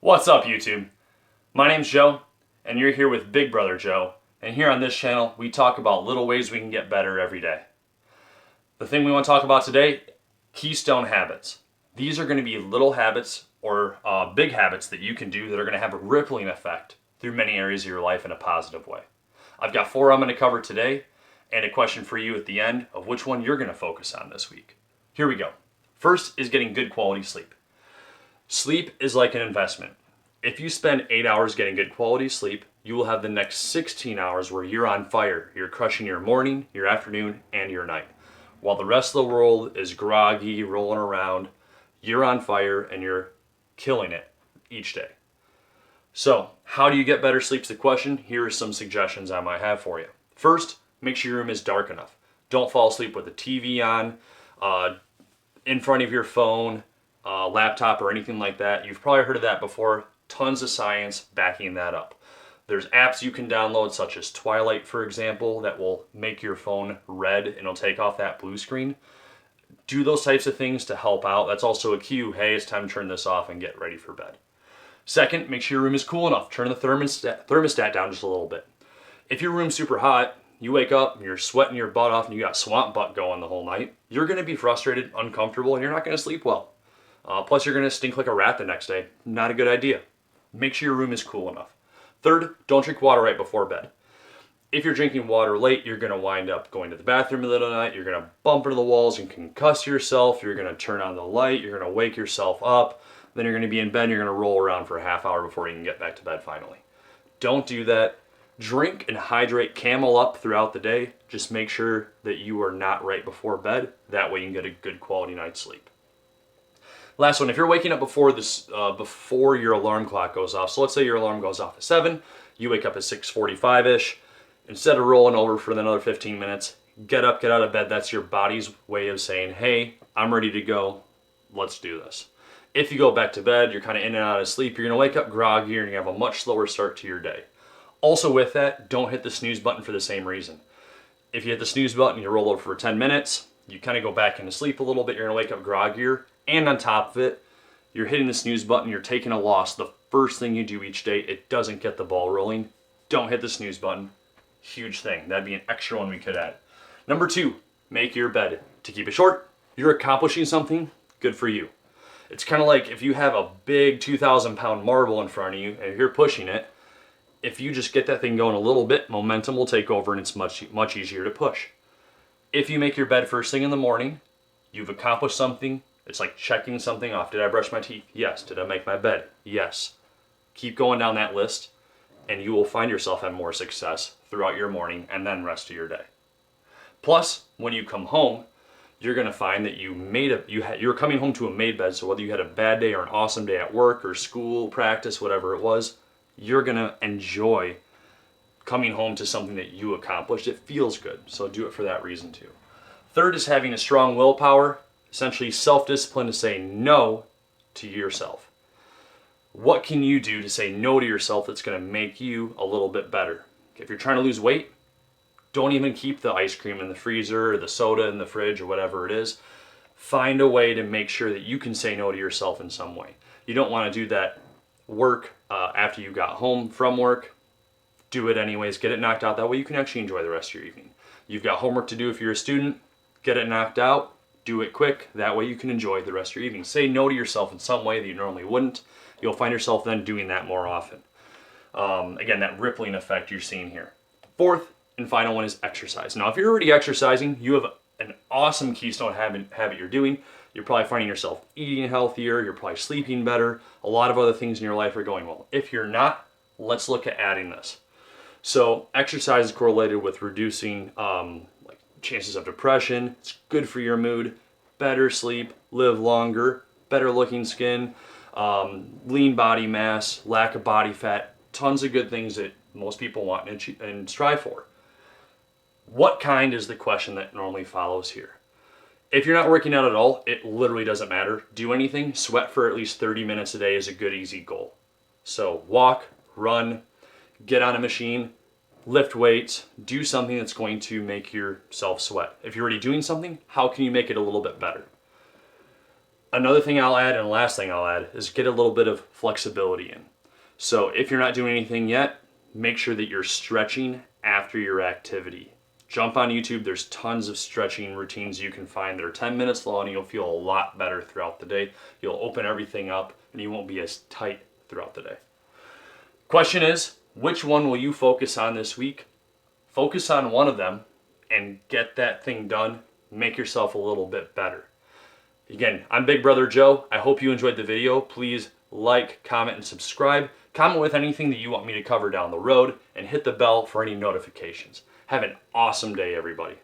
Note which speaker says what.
Speaker 1: What's up, YouTube? My name's Joe, and you're here with Big Brother Joe, and here on this channel we talk about little ways we can get better every day. The thing we want to talk about today, Keystone habits. These are going to be little habits or big habits that you can do that are going to have a rippling effect through many areas of your life in a positive way. I've got 4 I'm going to cover today, and a question for you at the end of which one you're going to focus on this week. Here we go. First is getting good quality sleep. Sleep is like an investment. If you spend 8 hours getting good quality sleep, you will have the next 16 hours where you're on fire. You're crushing your morning, your afternoon, and your night. While the rest of the world is groggy, rolling around, you're on fire and you're killing it each day. So, how do you get better sleep is the question. Here are some suggestions I might have for you. First, make sure your room is dark enough. Don't fall asleep with the TV on, in front of your phone, laptop, or anything like that. You've probably heard of that before. Tons of science backing that up. There's apps you can download, such as Twilight, for example, that will make your phone red and it'll take off that blue screen. Do those types of things to help out. That's also a cue. Hey, it's time to turn this off and get ready for bed. Second, make sure your room is cool enough. Turn the thermostat down just a little bit. If your room's super hot, you wake up, you're sweating your butt off, and you got swamp butt going the whole night, you're going to be frustrated, uncomfortable, and you're not going to sleep well. Plus, you're going to stink like a rat the next day. Not a good idea. Make sure your room is cool enough. Third, don't drink water right before bed. If you're drinking water late, you're going to wind up going to the bathroom in the middle of the night. You're going to bump into the walls and concuss yourself. You're going to turn on the light. You're going to wake yourself up. Then you're going to be in bed and you're going to roll around for a half hour before you can get back to bed finally. Don't do that. Drink and hydrate Camel Up throughout the day. Just make sure that you are not right before bed. That way you can get a good quality night's sleep. Last one, if you're waking up before your alarm clock goes off, so let's say your alarm goes off at 7, you wake up at 6:45-ish, instead of rolling over for another 15 minutes, get up, get out of bed. That's your body's way of saying, hey, I'm ready to go, let's do this. If you go back to bed, you're kind of in and out of sleep, you're going to wake up groggy and you have a much slower start to your day. Also with that, don't hit the snooze button for the same reason. If you hit the snooze button, you roll over for 10 minutes, you kind of go back into sleep a little bit, you're going to wake up groggier. And on top of it, you're hitting the snooze button, you're taking a loss. The first thing you do each day, it doesn't get the ball rolling. Don't hit the snooze button. Huge thing. That'd be an extra one we could add. Number 2, make your bed. To keep it short, you're accomplishing something, good for you. It's kind of like if you have a big 2,000-pound marble in front of you and you're pushing it, if you just get that thing going a little bit, momentum will take over and it's much easier to push. If you make your bed first thing in the morning, you've accomplished something. It's like checking something off. Did I brush my teeth? Yes. Did I make my bed? Yes. Keep going down that list and you will find yourself having more success throughout your morning and then rest of your day. Plus, when you come home, you're going to find that you're coming home to a made bed, so whether you had a bad day or an awesome day at work or school, practice, whatever it was, you're going to enjoy coming home to something that you accomplished. It feels good, so do it for that reason too. Third is having a strong willpower. Essentially self-discipline to say no to yourself. What can you do to say no to yourself that's going to make you a little bit better? If you're trying to lose weight, don't even keep the ice cream in the freezer or the soda in the fridge or whatever it is. Find a way to make sure that you can say no to yourself in some way. You don't want to do that work after you got home from work. Do it anyways. Get it knocked out. That way you can actually enjoy the rest of your evening. You've got homework to do if you're a student. Get it knocked out. Do it quick. That way you can enjoy the rest of your evening. Say no to yourself in some way that you normally wouldn't. You'll find yourself then doing that more often. Again, that rippling effect you're seeing here. Fourth and final one is exercise. Now, if you're already exercising, you have an awesome Keystone habit you're doing. You're probably finding yourself eating healthier. You're probably sleeping better. A lot of other things in your life are going well. If you're not, let's look at adding this. So exercise is correlated with reducing chances of depression. It's good for your mood, better sleep, live longer, better looking skin, lean body mass, lack of body fat, tons of good things that most people want and strive for. What kind is the question that normally follows here? If you're not working out at all, it literally doesn't matter. Do anything, sweat for at least 30 minutes a day is a good, easy goal. So walk, run, get on a machine, lift weights, do something that's going to make yourself sweat. If you're already doing something, how can you make it a little bit better? Another thing I'll add, and last thing I'll add, is get a little bit of flexibility in. So if you're not doing anything yet, make sure that you're stretching after your activity. Jump on YouTube, there's tons of stretching routines you can find that are 10 minutes long and you'll feel a lot better throughout the day. You'll open everything up and you won't be as tight throughout the day. Question is, which one will you focus on this week? Focus on one of them and get that thing done. Make yourself a little bit better. Again, I'm Big Brother Joe. I hope you enjoyed the video. Please like, comment, and subscribe. Comment with anything that you want me to cover down the road and hit the bell for any notifications. Have an awesome day, everybody.